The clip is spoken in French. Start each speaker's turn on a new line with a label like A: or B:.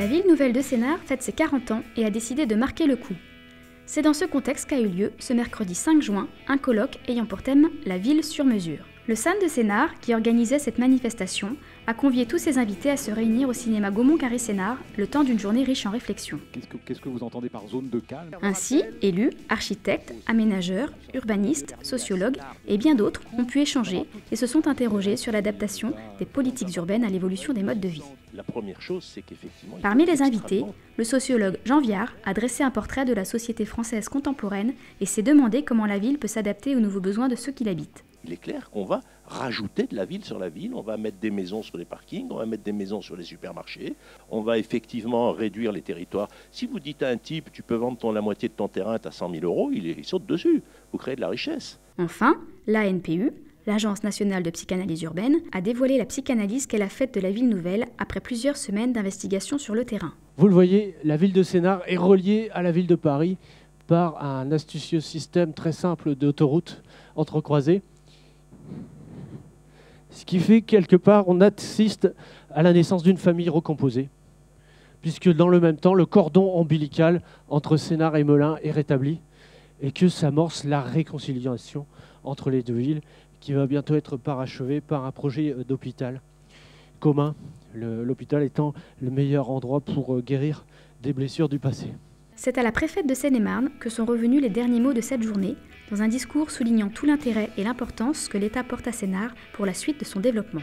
A: La ville nouvelle de Sénart fête ses 40 ans et a décidé de marquer le coup. C'est dans ce contexte qu'a eu lieu, ce mercredi 5 juin, un colloque ayant pour thème la ville sur mesure. Le SAN de Sénart, qui organisait cette manifestation, a convié tous ses invités à se réunir au cinéma Gaumont-Carré-Sénart le temps d'une journée riche en réflexion.
B: Qu'est-ce que vous entendez par zone de calme?
A: Ainsi, élus, architectes, aménageurs, urbanistes, sociologues et bien d'autres ont pu échanger et se sont interrogés sur l'adaptation des politiques urbaines à l'évolution des modes de vie.
C: La première chose, c'est qu'effectivement...
A: Parmi les invités, le sociologue Jean Viard a dressé un portrait de la société française contemporaine et s'est demandé comment la ville peut s'adapter aux nouveaux besoins de ceux qui l'habitent.
C: Il est clair qu'on va rajouter de la ville sur la ville, on va mettre des maisons sur les parkings, on va mettre des maisons sur les supermarchés, on va effectivement réduire les territoires. Si vous dites à un type, tu peux vendre la moitié de ton terrain, tu as 100 000 euros, il saute dessus, vous créez de la richesse.
A: Enfin, l'ANPU, l'Agence nationale de psychanalyse urbaine, a dévoilé la psychanalyse qu'elle a faite de la ville nouvelle après plusieurs semaines d'investigation sur le terrain.
D: Vous le voyez, la ville de Sénart est reliée à la ville de Paris par un astucieux système très simple d'autoroutes entrecroisées. Ce qui fait quelque part, on assiste à la naissance d'une famille recomposée, puisque dans le même temps, le cordon ombilical entre Sénart et Melun est rétabli, et que s'amorce la réconciliation entre les deux villes, qui va bientôt être parachevée par un projet d'hôpital commun, l'hôpital étant le meilleur endroit pour guérir des blessures du passé.
A: C'est à la préfète de Seine-et-Marne que sont revenus les derniers mots de cette journée, dans un discours soulignant tout l'intérêt et l'importance que l'État porte à Sénart pour la suite de son développement.